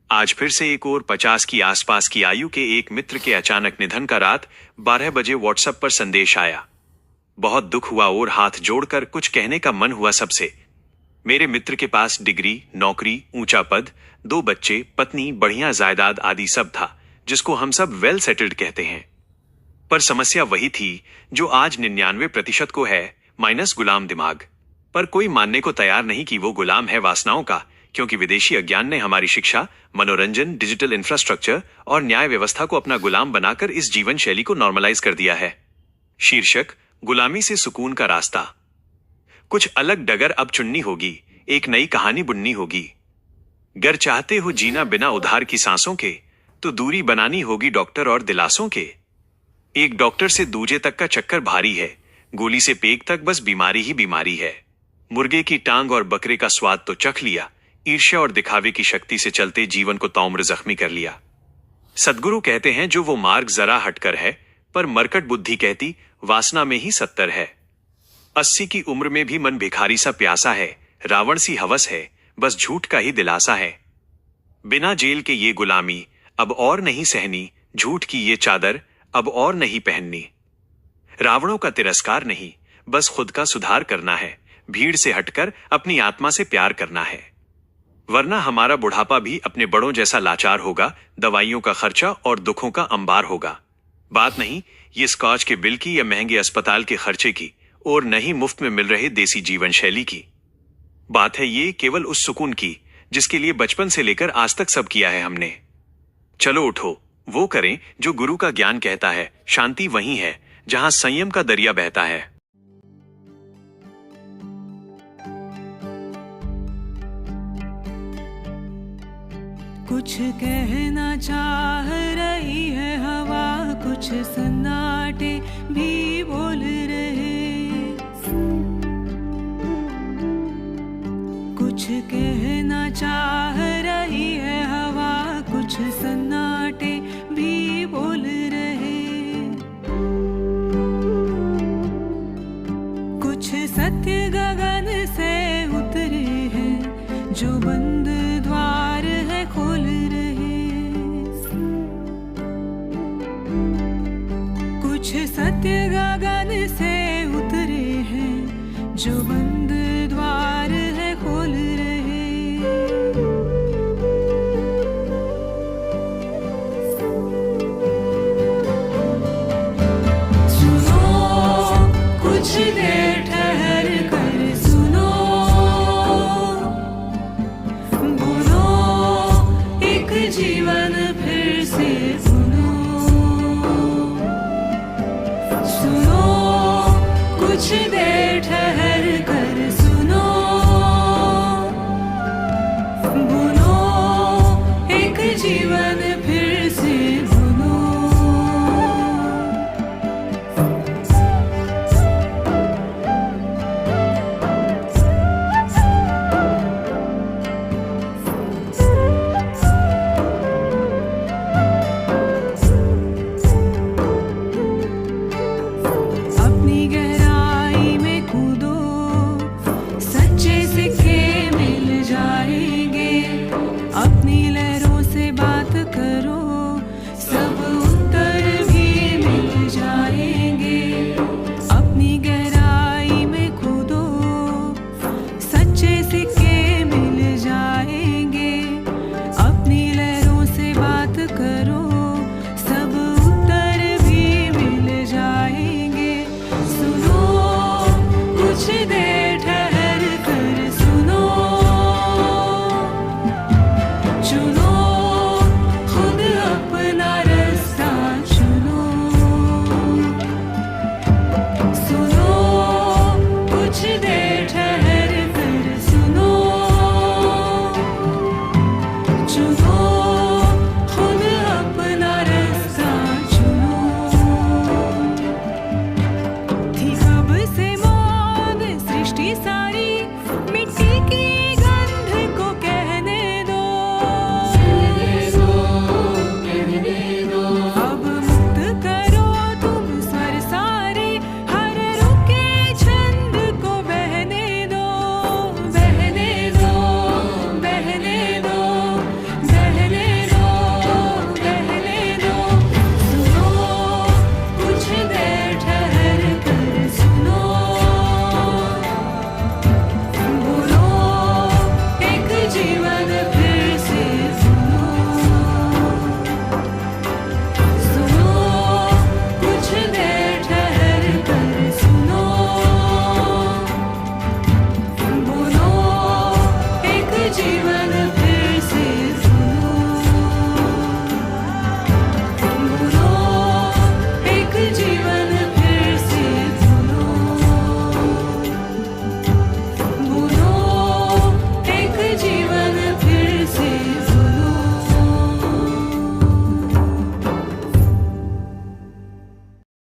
आज फिर से एक और 50 की आसपास की आयु के एक मित्र के अचानक निधन का रात 12 बजे व्हाट्सएप पर संदेश आया। बहुत दुख हुआ और हाथ जोड़कर कुछ कहने का मन हुआ सबसे। मेरे मित्र के पास डिग्री, नौकरी, ऊंचा पद, 2 बच्चे, पत्नी, बढ़िया जायदाद आदि सब था, जिसको हम सब वेल सेटल्ड कहते हैं। पर समस्या वही थी जो आज 99% को है, माइनस गुलाम दिमाग। पर कोई मानने को तैयार नहीं कि वो गुलाम है वासनाओं का, क्योंकि विदेशी अज्ञान ने हमारी शिक्षा, मनोरंजन, डिजिटल इंफ्रास्ट्रक्चर और न्याय व्यवस्था को अपना गुलाम बनाकर इस जीवन शैली को नॉर्मलाइज कर दिया है। शीर्षक: गुलामी से सुकून का रास्ता। कुछ अलग डगर अब चुननी होगी, एक नई कहानी बुननी होगी। गर चाहते हो जीना बिना उधार की सांसों के, तो दूरी बनानी होगी डॉक्टर और दिलासों के। एक डॉक्टर से दूजे तक का चक्कर भारी है, गोली से पेट तक बस बीमारी ही बीमारी है। मुर्गे की टांग और बकरे का स्वाद तो चख लिया, ईर्ष्या और दिखावे की शक्ति से चलते जीवन को तौम्र जख्मी कर लिया। सद्गुरु कहते हैं जो वो मार्ग जरा हटकर है, पर मरकट बुद्धि कहती वासना में ही 70 है। 80 की उम्र में भी मन भिखारी सा प्यासा है, रावण सी हवस है, बस झूठ का ही दिलासा है। बिना जेल के ये गुलामी अब और नहीं सहनी, झूठ की ये चादर अब और नहीं पहननी। रावणों का तिरस्कार नहीं, बस खुद का सुधार करना है, भीड़ से हटकर अपनी आत्मा से प्यार करना है। वरना हमारा बुढ़ापा भी अपने बड़ों जैसा लाचार होगा, दवाइयों का खर्चा और दुखों का अंबार होगा। बात नहीं ये स्कॉच के बिल की या महंगे अस्पताल के खर्चे की, और नहीं मुफ्त में मिल रहे देसी जीवन शैली की। बात है ये केवल उस सुकून की जिसके लिए बचपन से लेकर आज तक सब किया है हमने। चलो उठो, वो करें जो गुरु का ज्ञान कहता है, शांति वहीं है जहां संयम का दरिया बहता है। कुछ कहना चाह रही है हवा, कुछ सन्नाटे भी बोल रहे। कुछ कहना चाह रही है हवा, कुछ सन्नाटे भी बोल रहे। कुछ सत्य गगन से उतरे हैं, जो बंद द्वार है खोल रहे। कुछ सत्य गगन से उतरे हैं, जो बंद द्वार है खोल रहे। सुनो कुछ देर ठहर कर सुनो, बोलो एक जीवन फिर से सुनो। सुनो कुछ देर